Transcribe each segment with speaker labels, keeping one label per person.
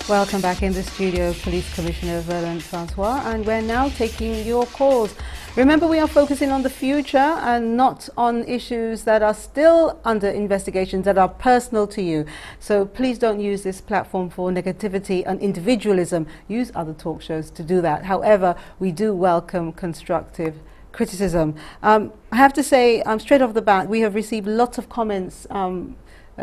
Speaker 1: Welcome back in the studio, Police Commissioner Vernon Francois, and we're now taking your calls. Remember, we are focusing on the future and not on issues that are still under investigations that are personal to you. So please don't use this platform for negativity and individualism. Use other talk shows to do that. However, we do welcome constructive criticism. I have to say, straight off the bat, we have received lots of comments,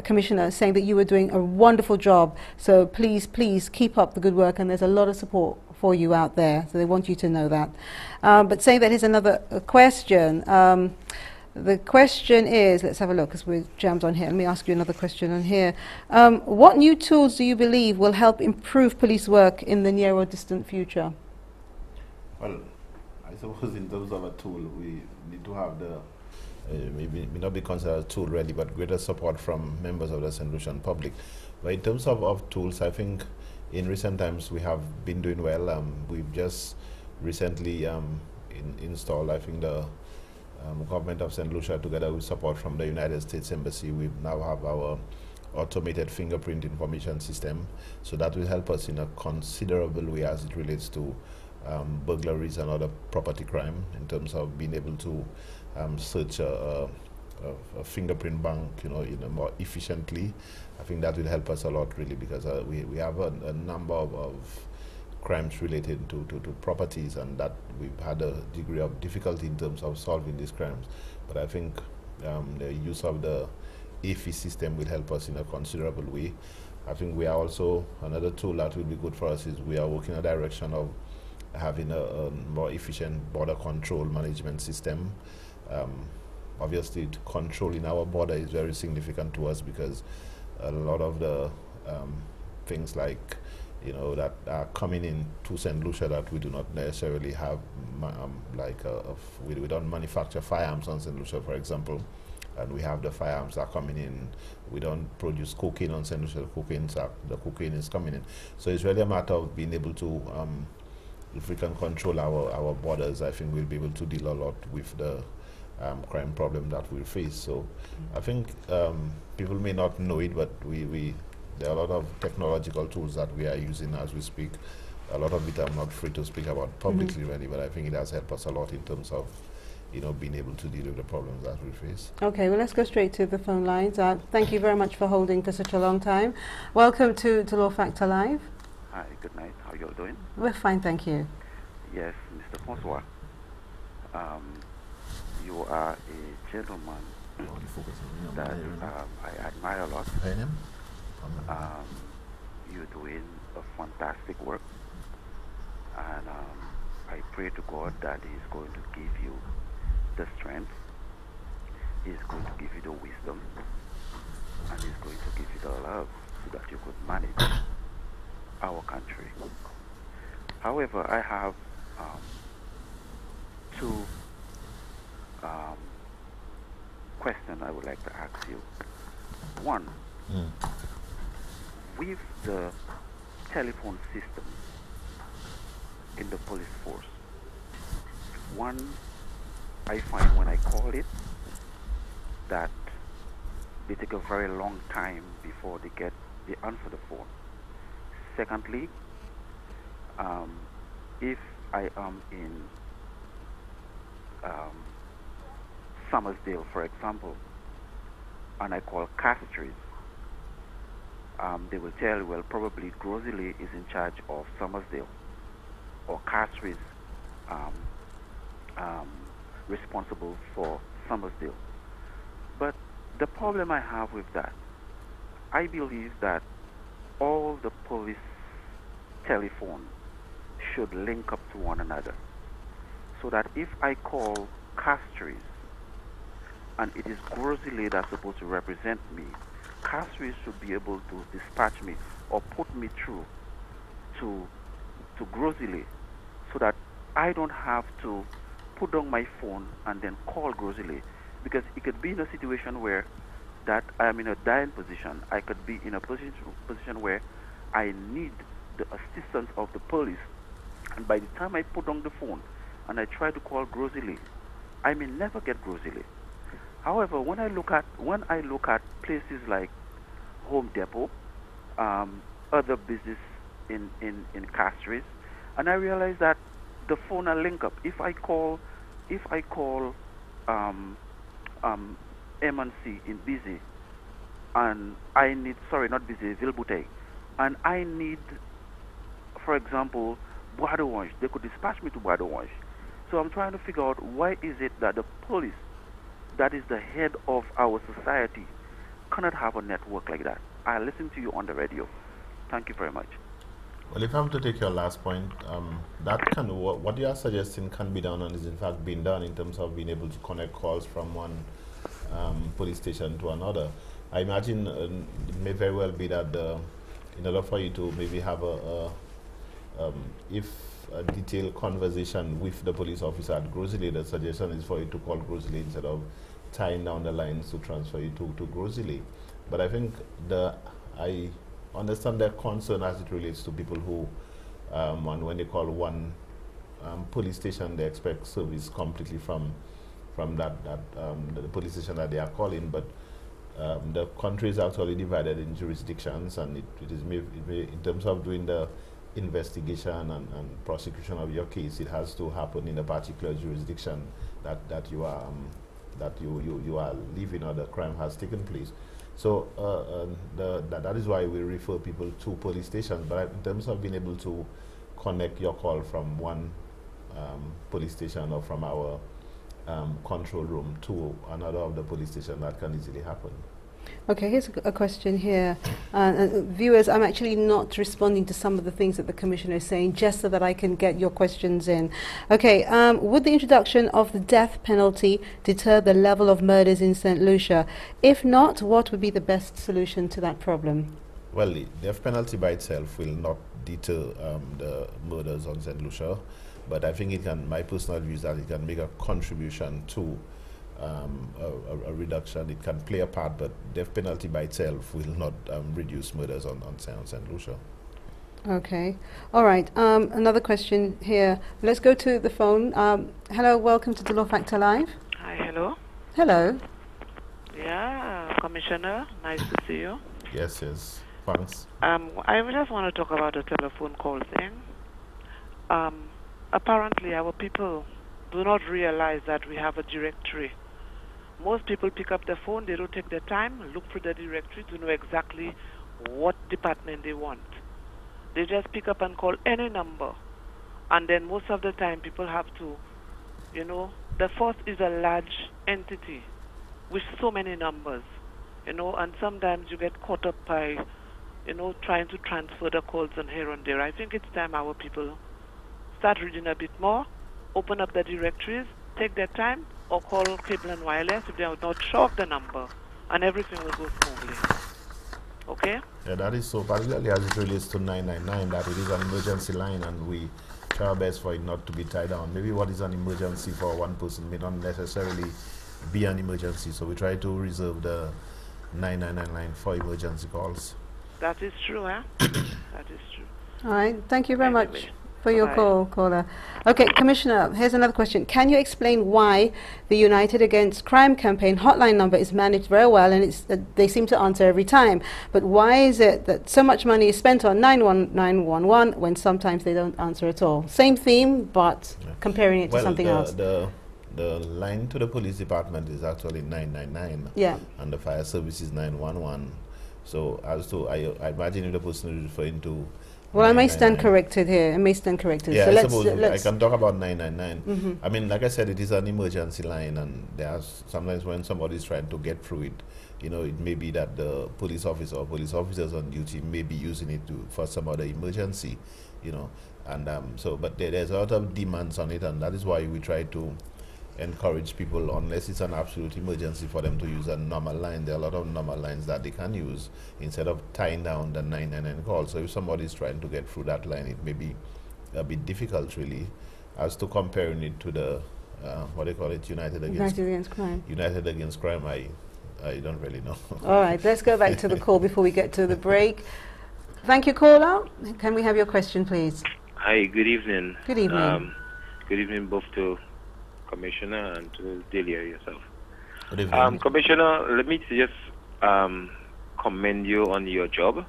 Speaker 1: Commissioner, saying that you were doing a wonderful job. So please, please keep up the good work, and there's a lot of support for you out there. So they want you to know that. But saying that, here's another question. The question is, let's have a look because we're jammed on here. Let me ask you another question on here. What new tools do you believe will help improve police work in the near or distant future?
Speaker 2: Well, I suppose in terms of a tool, we need to have the maybe may not be considered a tool really, but greater support from members of the Saint Lucian public. But in terms of tools, I think in recent times we have been doing well. We've just recently installed, I think, the government of Saint Lucia, together with support from the United States Embassy, we now have our automated fingerprint information system. So that will help us in a considerable way as it relates to burglaries and other property crime, in terms of being able to search a fingerprint bank, more efficiently. I think that will help us a lot, really, because we have a number of crimes related to properties, and that we've had a degree of difficulty in terms of solving these crimes. But I think the use of the AFI system will help us in a considerable way. I think we are also, another tool that will be good for us is we are working in a direction of having a more efficient border control management system. Obviously, controlling our border is very significant to us, because a lot of the things like, that are coming in to Saint Lucia that we do not necessarily have, we don't manufacture firearms on Saint Lucia, for example, and we have the firearms that are coming in. We don't produce cocaine on Saint Lucia. The cocaine is coming in. So it's really a matter of being able to, if we can control our borders, I think we'll be able to deal a lot with the crime problem that we face. So I think people may not know it, but there are a lot of technological tools that we are using as we speak. A lot of it I'm not free to speak about publicly, really, but I think it has helped us a lot in terms of being able to deal with the problems that we face. Okay,
Speaker 1: well, let's go straight to the phone lines. Thank you very much for holding for such a long time. Welcome to Law Factor Live.
Speaker 3: Hi, good night. How are you all doing?
Speaker 1: We're fine, thank you.
Speaker 3: Yes, Mr. Francois. You are a gentleman that I admire a lot. You're doing a fantastic work, and I pray to God that He's going to give you the strength, He's going to give you the wisdom, and He's going to give you the love so that you could manage our country. However, I have two questions I would like to ask you. One, with the telephone system in the police force, I find when I call it that they take a very long time before they answer the phone. Secondly, if I am in Summersdale, for example, and I call Castries, they will tell you, well, probably Grosley is in charge of Summersdale, or Castries responsible for Summersdale. But the problem I have with that, I believe that all the police telephone should link up to one another, so that if I call Castries and it is Grosley that's supposed to represent me, Castries should be able to dispatch me or put me through to Grosley, so that I don't have to put down my phone and then call Grosley, because it could be in a situation where that I am in a dying position. I could be in a position where I need the assistance of the police, and by the time I put down the phone and I try to call Grosley, I may never get Grosley. However, when I look at places like Home Depot, other business in Castries, and I realized that the phone are link up. If I call M&C in busy, and I need, sorry, not busy, Vilbouteille, and I need, for example, Bois d'Orange, they could dispatch me to Bois d'Orange. So I'm trying to figure out why is it that the police, that is the head of our society, cannot have a network like that. I listen to you on the radio. Thank you very much.
Speaker 2: Well, if I'm to take your last point, that can what you are suggesting can be done and is in fact being done in terms of being able to connect calls from one police station to another. I imagine it may very well be that in order for you to maybe have a detailed conversation with the police officer at Grosley, the suggestion is for you to call Grosley instead of tying down the lines to transfer you to Grosley. But I think I understand their concern as it relates to people who, and when they call one police station, they expect service completely from the police station that they are calling. But the country is actually divided in jurisdictions, and it is in terms of doing the investigation and prosecution of your case, it has to happen in a particular jurisdiction that you are living or the crime has taken place. So that is why we refer people to police stations. But in terms of being able to connect your call from one police station or from our control room to another of the police station, that can easily happen.
Speaker 1: Okay, here's a question here. Viewers, I'm actually not responding to some of the things that the Commissioner is saying, just so that I can get your questions in. Okay, would the introduction of the death penalty deter the level of murders in Saint Lucia? If not, what would be the best solution to that problem?
Speaker 2: Well, the death penalty by itself will not deter the murders on Saint Lucia, but I think it can, my personal view is that it can make a contribution to a reduction. It can play a part, but death penalty by itself will not reduce murders on Saint Lucia.
Speaker 1: Okay. All right. Another question here. Let's go to the phone. Hello, welcome to the Law Factor Live.
Speaker 4: Hi, hello.
Speaker 1: Hello.
Speaker 4: Yeah, Commissioner, nice to see you.
Speaker 2: Yes, thanks.
Speaker 4: I just want to talk about the telephone call thing. Apparently, our people do not realize that we have a directory. Most people pick up the phone, they don't take the time, look through the directory to know exactly what department they want. They just pick up and call any number. And then most of the time people have to, the force is a large entity with so many numbers, and sometimes you get caught up by, trying to transfer the calls and here and there. I think it's time our people start reading a bit more, open up the directories, take their time, or call Cable and Wireless if they are not sure of the number, and everything will go smoothly. Okay?
Speaker 2: Yeah, that is so, particularly as it relates to 999, that it is an emergency line, and we try our best for it not to be tied down. Maybe what is an emergency for one person may not necessarily be an emergency, so we try to reserve the 999 line for emergency calls.
Speaker 4: That is true, eh? That is true.
Speaker 1: All right. Thank you very much for your call, caller. Okay, Commissioner, here's another question. Can you explain why the United Against Crime campaign hotline number is managed very well and they seem to answer every time? But why is it that so much money is spent on 911 when sometimes they don't answer at all? Same theme, but comparing it to something else.
Speaker 2: The line to the police department is actually 999.
Speaker 1: Yeah. And
Speaker 2: the fire service is 911. So as to, I imagine if the person is referring to.
Speaker 1: Well, I may stand corrected here. Yeah, so
Speaker 2: I suppose I can talk about 999.
Speaker 1: Mm-hmm.
Speaker 2: I mean, like I said, it is an emergency line, and there's sometimes when somebody is trying to get through it, it may be that the police officer or police officers on duty may be using it for some other emergency, and but there's a lot of demands on it, and that is why we try to encourage people, unless it's an absolute emergency, for them to use a normal line. There are a lot of normal lines that they can use instead of tying down the 999 call. So if somebody is trying to get through that line, it may be a bit difficult, really. As to comparing it to the what they call it, United Against Crime. United Against Crime, I don't really know.
Speaker 1: All right, let's go back to the call before we get to the break. Thank you, caller. Can we have your question, please?
Speaker 5: Hi, good evening.
Speaker 1: Good evening.
Speaker 5: Good evening both to Commissioner and to Delia yourself.
Speaker 2: Good evening.
Speaker 5: Commissioner, let me just commend you on your job.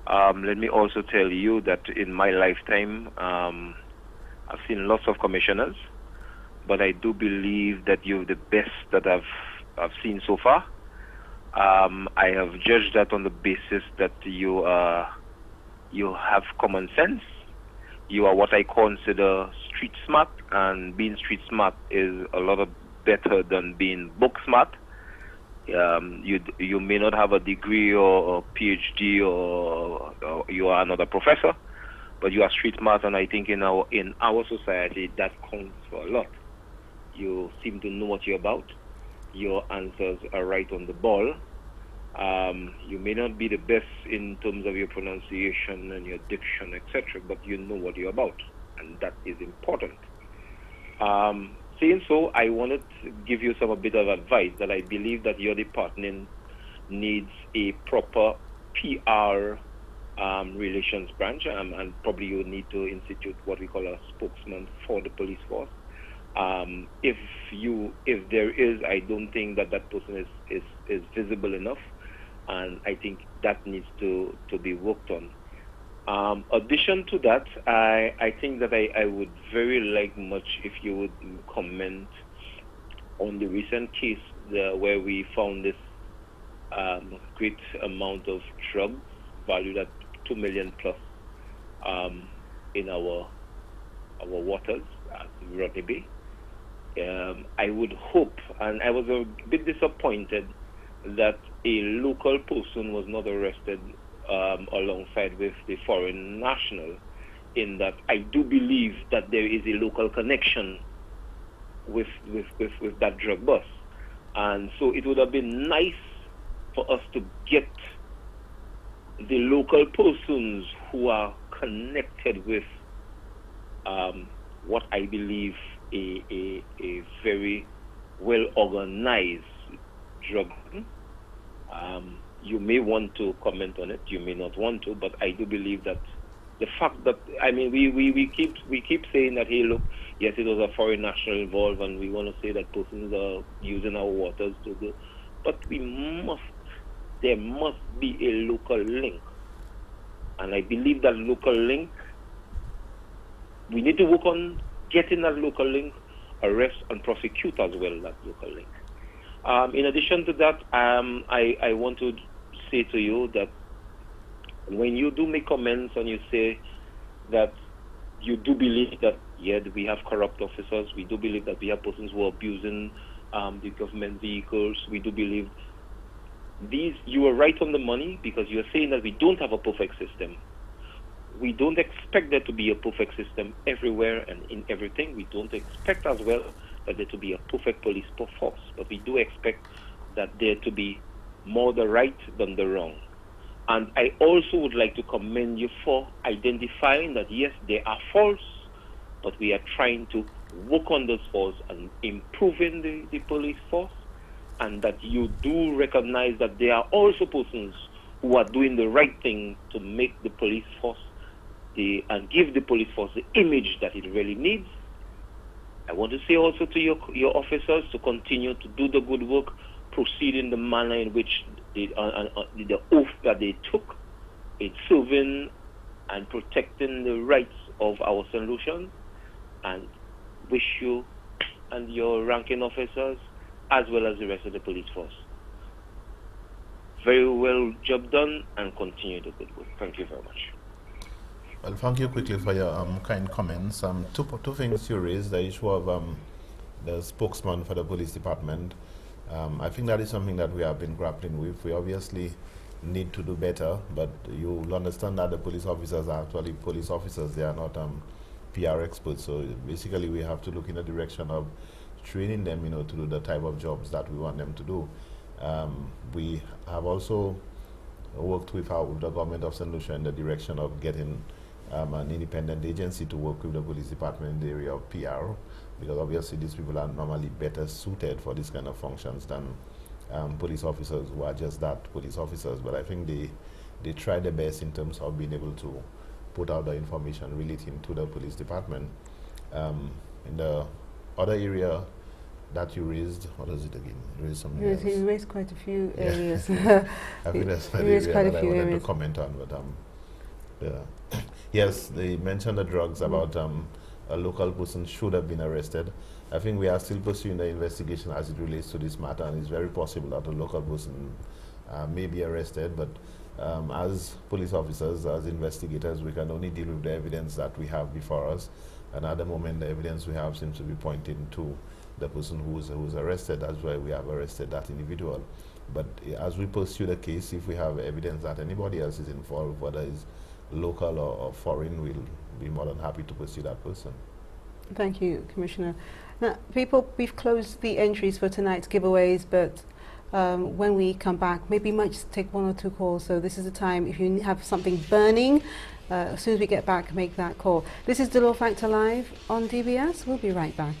Speaker 5: Let me also tell you that in my lifetime, I've seen lots of commissioners, but I do believe that you're the best that I've seen so far. I have judged that on the basis that you have common sense. You are what I consider street smart, and being street smart is a lot better than being book smart. You may not have a degree or a PhD or you are another professor, but you are street smart, and I think in our society that counts for a lot. You seem to know what you're about. Your answers are right on the ball. You may not be the best in terms of your pronunciation and your diction, etc., but you know what you're about, and that is important. Saying so, I wanted to give you a bit of advice that I believe that your department needs a proper PR relations branch, and probably you need to institute what we call a spokesman for the police force. If there is, I don't think that person is visible enough, and I think that needs to be worked on. Addition to that, I think that I would very like much if you would comment on the recent case where we found this great amount of drugs valued at 2 million plus in our waters at Rodney Bay. I would hope, and I was a bit disappointed that a local person was not arrested alongside with the foreign national, in that I do believe that there is a local connection with that drug bust. And so it would have been nice for us to get the local persons who are connected with what I believe a very well organized drug. You may want to comment on it, you may not want to, but I do believe that the fact that, I mean, we keep saying that, hey, look, yes, it was a foreign national involved, and we want to say that persons are using our waters to do, but there must be a local link. And I believe that local link, we need to work on getting that local link, arrest and prosecute as well that local link. In addition to that, I want to say to you that when you do make comments and you say that you do believe that, yeah, we have corrupt officers, we do believe that we have persons who are abusing the government vehicles, we do believe you are right on the money, because you are saying that we don't have a perfect system. We don't expect there to be a perfect system everywhere and in everything. We don't expect as well that there to be a perfect police force, but we do expect that there to be more the right than the wrong. And I also would like to commend you for identifying that, yes, there are faults, but we are trying to work on those faults and improving the police force, and that you do recognize that there are also persons who are doing the right thing to make the police force and give the police force the image that it really needs. I want to say also to your officers to continue to do the good work, proceed in the manner in which the oath that they took in serving and protecting the rights of our Saint Lucians, and wish you and your ranking officers as well as the rest of the police force very well job done, and continue the good work. Thank you very much.
Speaker 2: Well, thank you quickly for your kind comments. Two things you raised, the issue of the spokesman for the police department. I think that is something that we have been grappling with. We obviously need to do better, but you'll understand that the police officers are actually police officers. They are not PR experts. So basically we have to look in the direction of training them, to do the type of jobs that we want them to do. We have also worked with the government of Saint Lucia in the direction of getting an independent agency to work with the police department in the area of PR, because obviously these people are normally better suited for this kind of functions than police officers who are just that, police officers. But I think they try their best in terms of being able to put out the information relating to the police department. In the other area that you raised, what is it again? You raised something else.
Speaker 1: You raised quite a few areas.
Speaker 2: I think that's an area that I wanted to comment on, but Yeah. Yes, they mentioned the drugs about a local person should have been arrested. I think we are still pursuing the investigation as it relates to this matter, and it's very possible that a local person may be arrested, but as police officers, as investigators, we can only deal with the evidence that we have before us, and at the moment the evidence we have seems to be pointing to the person who was arrested. That's why we have arrested that individual. But as we pursue the case, if we have evidence that anybody else is involved, whether it's local or foreign, we'll be more than happy to pursue that person.
Speaker 1: Thank you, Commissioner. Now, we've closed the entries for tonight's giveaways, but when we come back, maybe might just take one or two calls. So this is the time, if you have something burning, as soon as we get back, make that call. This is The Law Factor Live on DBS. We'll be right back.